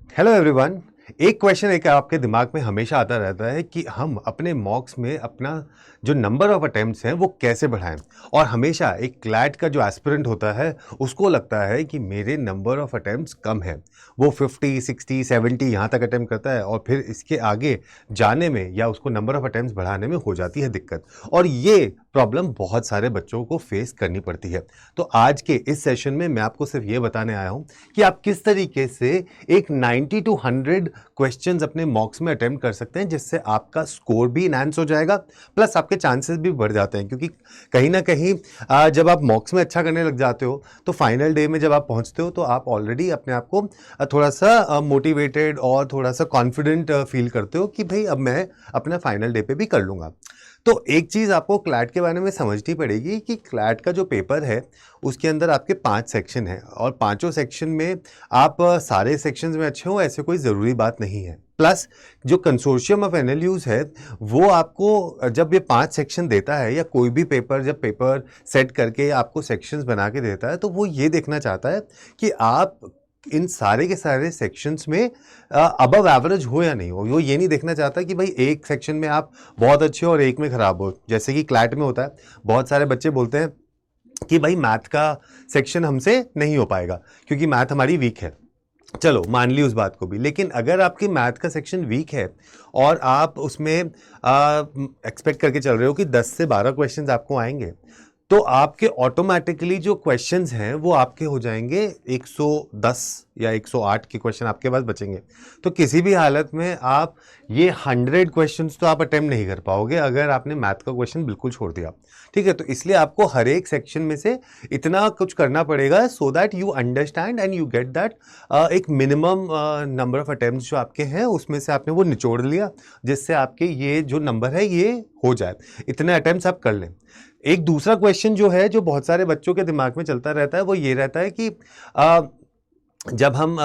Hello everyone. एक question एक आपके दिमाग में हमेशा आता रहता है कि हम अपने मॉक्स में अपना जो नंबर ऑफ अटेम्प्ट्स हैं वो कैसे बढ़ाएं। और हमेशा एक क्लैट का जो एस्पिरेंट होता है उसको लगता है कि मेरे नंबर ऑफ अटेम्प्ट्स कम है। वो 50 60 70 यहाँ तक अटेम्प्ट करता है और फिर इसके आगे जाने में या उसको नंबर ऑफ अटेम्प्ट्स बढ़ाने में हो जाती है दिक्कत। और ये प्रॉब्लम बहुत सारे बच्चों को फेस करनी पड़ती है। तो आज के इस सेशन में मैं आपको सिर्फ ये बताने आया हूँ कि आप किस तरीके से एक 90 टू 100 क्वेश्चंस अपने मॉक्स में अटेम्प्ट कर सकते हैं, जिससे आपका स्कोर भी इनहांस हो जाएगा, प्लस आपके चांसेस भी बढ़ जाते हैं। क्योंकि कहीं ना कहीं जब आप मॉक्स में अच्छा करने लग जाते हो तो फाइनल डे में जब आप पहुंचते हो तो आप ऑलरेडी अपने आप को थोड़ा सा मोटिवेटेड और थोड़ा सा कॉन्फिडेंट फील करते हो कि भाई अब मैं अपना फाइनल डे पे भी कर लूँगा। तो एक चीज़ आपको क्लैट के बारे में समझनी पड़ेगी कि क्लैट का जो पेपर है उसके अंदर आपके 5 सेक्शन हैं और पांचों सेक्शन में आप सारे सेक्शंस में अच्छे हो ऐसे कोई ज़रूरी बात नहीं है। प्लस जो कंसोर्शियम ऑफ एनएलयूज है वो आपको जब ये 5 सेक्शन देता है या कोई भी पेपर जब पेपर सेट करके आपको सेक्शंस बना के देता है तो वो ये देखना चाहता है कि आप इन सारे के सारे सेक्शंस में अबव एवरेज हो या नहीं हो। वो ये नहीं देखना चाहता कि भाई एक सेक्शन में आप बहुत अच्छे हो और एक में खराब हो, जैसे कि क्लैट में होता है। बहुत सारे बच्चे बोलते हैं कि भाई मैथ का सेक्शन हमसे नहीं हो पाएगा क्योंकि मैथ हमारी वीक है। चलो मान ली उस बात को भी, लेकिन अगर आपकी मैथ का सेक्शन वीक है और आप उसमें एक्सपेक्ट करके चल रहे हो कि 10 से 12 क्वेश्चंस आपको आएंगे तो आपके ऑटोमेटिकली जो क्वेश्चंस हैं वो आपके हो जाएंगे 110 या 108 के क्वेश्चन आपके पास बचेंगे। तो किसी भी हालत में आप ये 100 क्वेश्चंस तो आप अटेम्प्ट नहीं कर पाओगे अगर आपने मैथ का क्वेश्चन बिल्कुल छोड़ दिया। ठीक है, तो इसलिए आपको हर एक सेक्शन में से इतना कुछ करना पड़ेगा so that you understand and you get that एक मिनिमम नंबर ऑफ अटेम्प्ट्स जो आपके हैं उसमें से आपने वो निचोड़ लिया, जिससे आपके ये जो नंबर है ये हो जाए। इतने अटेम्प्ट्स आप कर लें। एक दूसरा क्वेश्चन जो है जो बहुत सारे बच्चों के दिमाग में चलता रहता है वो ये रहता है कि जब हम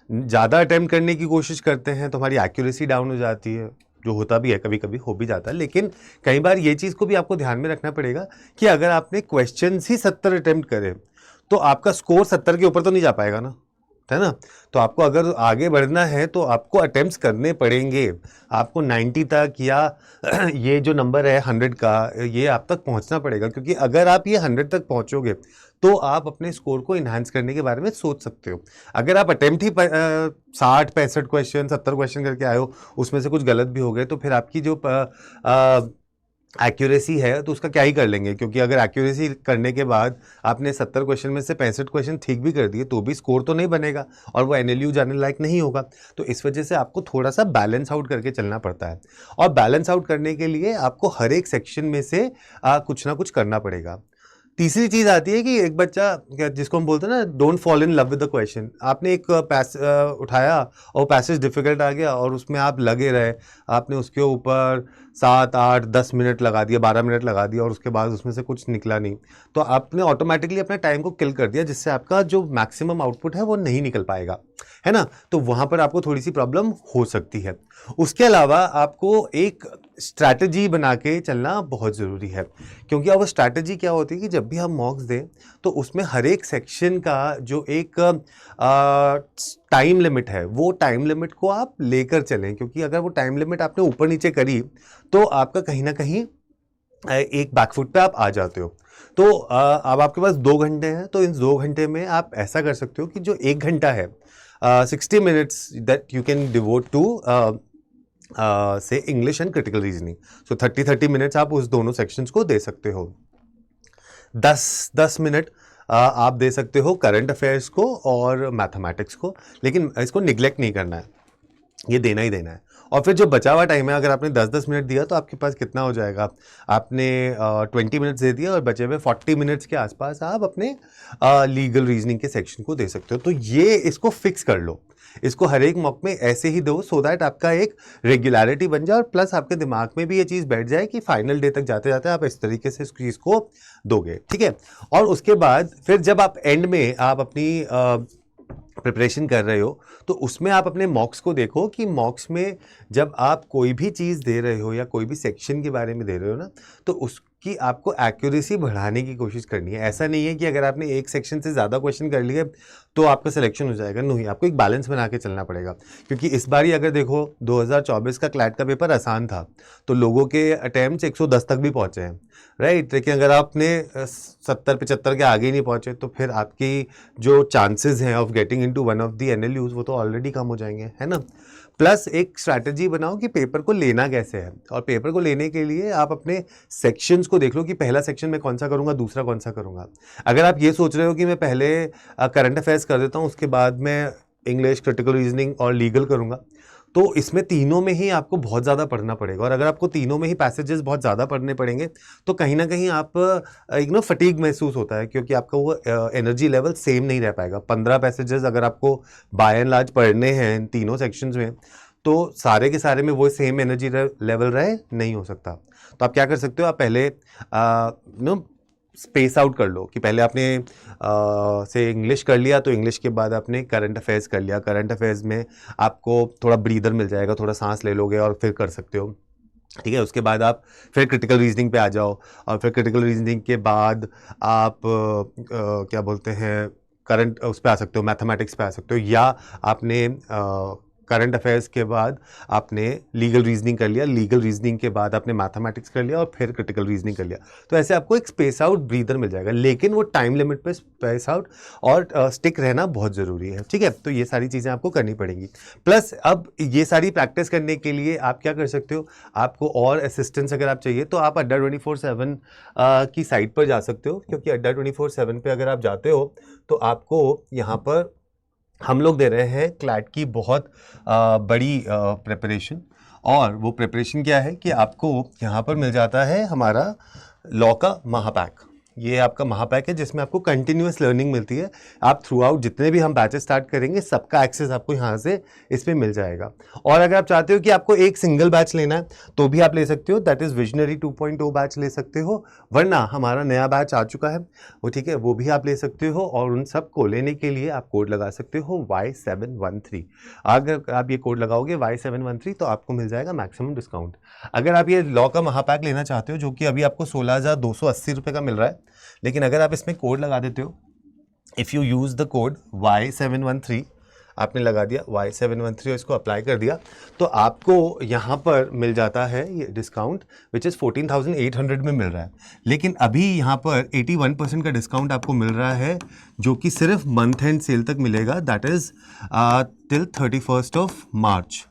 ज़्यादा अटेम्प्ट करने की कोशिश करते हैं तो हमारी एक्यूरेसी डाउन हो जाती है, जो होता भी है, कभी कभी हो भी जाता है। लेकिन कई बार ये चीज़ को भी आपको ध्यान में रखना पड़ेगा कि अगर आपने क्वेश्चन ही 70 अटेम्प्ट करे तो आपका स्कोर 70 के ऊपर तो नहीं जा पाएगा ना, है ना। तो आपको अगर आगे बढ़ना है तो आपको अटेम्प्ट्स करने पड़ेंगे। आपको 90 तक या ये जो नंबर है 100 का ये आप तक पहुंचना पड़ेगा, क्योंकि अगर आप ये 100 तक पहुंचोगे तो आप अपने स्कोर को इन्हांस करने के बारे में सोच सकते हो। अगर आप अटेम्प्ट ही 60 65 क्वेश्चन 70 क्वेश्चन करके आए हो, उसमें से कुछ गलत भी हो गए तो फिर आपकी जो एक्यूरेसी है तो उसका क्या ही कर लेंगे। क्योंकि अगर एक्यूरेसी करने के बाद आपने 70 क्वेश्चन में से 65 क्वेश्चन ठीक भी कर दिए तो भी स्कोर तो नहीं बनेगा और वो एनएलयू जाने लायक नहीं होगा। तो इस वजह से आपको थोड़ा सा बैलेंस आउट करके चलना पड़ता है और बैलेंस आउट करने के लिए आपको हर एक सेक्शन में से कुछ ना कुछ करना पड़ेगा। तीसरी चीज आती है कि एक बच्चा जिसको हम बोलते हैं ना, don't fall in love with the question. आपने एक उठाया और पैसेज डिफिकल्ट आ गया और उसमें आप लगे रहे, आपने उसके ऊपर 7 8 10 मिनट लगा दिया, 12 मिनट लगा दिया और उसके बाद उसमें से कुछ निकला नहीं, तो आपने ऑटोमेटिकली अपने टाइम को किल कर दिया, जिससे आपका जो मैक्सिमम आउटपुट है वो नहीं निकल पाएगा, है ना। तो वहां पर आपको थोड़ी सी प्रॉब्लम हो सकती है। उसके अलावा आपको एक स्ट्रैटेजी बना के चलना बहुत ज़रूरी है, क्योंकि अब स्ट्रैटेजी क्या होती है कि जब भी हम मॉक्स दें तो उसमें हर एक सेक्शन का जो एक टाइम लिमिट है वो टाइम लिमिट को आप लेकर चलें। क्योंकि अगर वो टाइम लिमिट आपने ऊपर नीचे करी तो आपका कहीं ना कहीं एक बैकफुट पे आप आ जाते हो। तो अब आपके पास 2 घंटे हैं, तो इन 2 घंटे में आप ऐसा कर सकते हो कि जो 1 घंटा है 60 minutes that you can devote to say English and critical reasoning. So 30 minutes आप उस दोनों सेक्शंस को दे सकते हो। 10 मिनट आप दे सकते हो करंट अफेयर्स को और मैथमेटिक्स को, लेकिन इसको निग्लेक्ट नहीं करना है, ये देना ही देना है। और फिर जो बचा हुआ टाइम है, अगर आपने 10 मिनट दिया तो आपके पास कितना हो जाएगा, आपने 20 मिनट्स दे दिया और बचे हुए 40 मिनट्स के आसपास आप अपने लीगल रीजनिंग के सेक्शन को दे सकते हो। तो ये इसको फिक्स कर लो, इसको हर एक मॉक में ऐसे ही दो सो दैट आपका एक रेगुलरिटी बन जाए और प्लस आपके दिमाग में भी ये चीज़ बैठ जाए कि फाइनल डे तक जाते जाते आप इस तरीके से इस चीज़ को दोगे, ठीक है। और उसके बाद फिर जब आप एंड में आप अपनी प्रिपरेशन कर रहे हो तो उसमें आप अपने मॉक्स को देखो कि मॉक्स में जब आप कोई भी चीज़ दे रहे हो या कोई भी सेक्शन के बारे में दे रहे हो ना, तो कि आपको एक्यूरेसी बढ़ाने की कोशिश करनी है। ऐसा नहीं है कि अगर आपने एक सेक्शन से ज़्यादा क्वेश्चन कर लिए तो आपका सिलेक्शन हो जाएगा, नहीं, आपको एक बैलेंस बना के चलना पड़ेगा। क्योंकि इस बार ही अगर देखो 2024 का क्लैट का पेपर आसान था तो लोगों के अटैम्प्ट 110 तक भी पहुँचे हैं, राइट। लेकिन अगर आपने 70-75 के आगे ही नहीं पहुँचे तो फिर आपकी जो चांसेस हैं of getting into one of the NLUs वो तो ऑलरेडी कम हो जाएंगे, है ना। प्लस एक स्ट्रैटेजी बनाओ कि पेपर को लेना कैसे है, और पेपर को लेने के लिए आप अपने सेक्शंस को देख लो कि पहला सेक्शन मैं कौन सा करूंगा, दूसरा कौन सा करूंगा। अगर आप ये सोच रहे हो कि मैं पहले करंट अफेयर्स कर देता हूँ, उसके बाद मैं इंग्लिश, क्रिटिकल रीजनिंग और लीगल करूंगा, तो इसमें तीनों में ही आपको बहुत ज़्यादा पढ़ना पड़ेगा। और अगर आपको तीनों में ही पैसेजेस बहुत ज़्यादा पढ़ने पड़ेंगे तो कहीं ना कहीं आप फटीग महसूस होता है, क्योंकि आपका वो एनर्जी लेवल सेम नहीं रह पाएगा। 15 पैसेजेस अगर आपको बाय एंड लार्ज पढ़ने हैं इन तीनों सेक्शंस में, तो सारे के सारे में वो सेम एनर्जी लेवल रहे, नहीं हो सकता। तो आप क्या कर सकते हो, आप पहले स्पेस आउट कर लो कि पहले आपने से इंग्लिश कर लिया तो इंग्लिश के बाद आपने करंट अफेयर्स कर लिया। करंट अफेयर्स में आपको थोड़ा ब्रीदर मिल जाएगा, थोड़ा सांस ले लोगे और फिर कर सकते हो, ठीक है। उसके बाद आप फिर क्रिटिकल रीजनिंग पे आ जाओ, और फिर क्रिटिकल रीजनिंग के बाद आप क्या बोलते हैं, करंट उस पे आ सकते हो, मैथमेटिक्स पे आ सकते हो, या आपने करंट अफेयर्स के बाद आपने लीगल रीजनिंग कर लिया, लीगल रीजनिंग के बाद आपने मैथमेटिक्स कर लिया और फिर क्रिटिकल रीजनिंग कर लिया। तो ऐसे आपको एक स्पेस आउट ब्रीदर मिल जाएगा, लेकिन वो टाइम लिमिट पे स्पेस आउट और स्टिक रहना बहुत ज़रूरी है, ठीक है। तो ये सारी चीज़ें आपको करनी पड़ेंगी। प्लस अब ये सारी प्रैक्टिस करने के लिए आप क्या कर सकते हो, आपको और असिस्टेंस अगर आप चाहिए तो आप अड्डा 24/7 की साइट पर जा सकते हो, क्योंकि अड्डा 24/7 पे अगर आप जाते हो तो आपको यहाँ पर हम लोग दे रहे हैं क्लैट की बहुत बड़ी प्रिपरेशन। और वो प्रिपरेशन क्या है कि आपको यहाँ पर मिल जाता है हमारा लॉ का महापैक। ये आपका महापैक है जिसमें आपको कंटिन्यूअस लर्निंग मिलती है। आप थ्रू आउट जितने भी हम बैचेस स्टार्ट करेंगे सबका एक्सेस आपको यहाँ से इसमें मिल जाएगा। और अगर आप चाहते हो कि आपको एक सिंगल बैच लेना है तो भी आप ले सकते हो, दैट इज़ विजनरी 2.0 बैच ले सकते हो, वरना हमारा नया बैच आ चुका है वो, ठीक है, वो भी आप ले सकते हो। और उन सब को लेने के लिए आप कोड लगा सकते हो Y713। अगर आप ये कोड लगाओगे Y713 तो आपको मिल जाएगा मैक्सिमम डिस्काउंट। अगर आप ये लॉ का महापैक लेना चाहते हो जो कि अभी आपको 16,280 रुपये का मिल रहा है, लेकिन अगर आप इसमें कोड लगा देते हो, if you use the code Y713, आपने लगा दिया Y713 और इसको अप्लाई कर दिया, तो आपको यहाँ पर मिल जाता है ये डिस्काउंट विच इज़ 14,800 में मिल रहा है। लेकिन अभी यहाँ पर 81% का डिस्काउंट आपको मिल रहा है, जो कि सिर्फ मंथ एंड सेल तक मिलेगा, दैट इज़ टिल 31 मार्च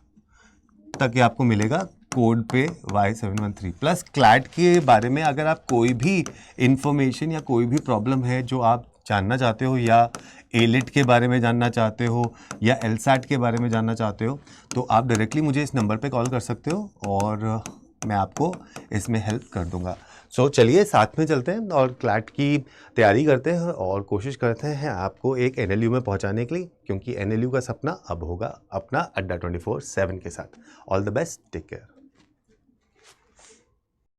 तक ये आपको मिलेगा कोड पे Y713। प्लस क्लैट के बारे में अगर आप कोई भी इंफॉर्मेशन या कोई भी प्रॉब्लम है जो आप जानना चाहते हो, या एलिट के बारे में जानना चाहते हो, या एलसैट के बारे में जानना चाहते हो, तो आप डायरेक्टली मुझे इस नंबर पे कॉल कर सकते हो और मैं आपको इसमें हेल्प कर दूंगा। सो चलिए साथ में चलते हैं और क्लैट की तैयारी करते हैं और कोशिश करते हैं आपको एक NLU में पहुंचाने के लिए, क्योंकि NLU का सपना अब होगा अपना अड्डा 24/7 के साथ। All the best, take care.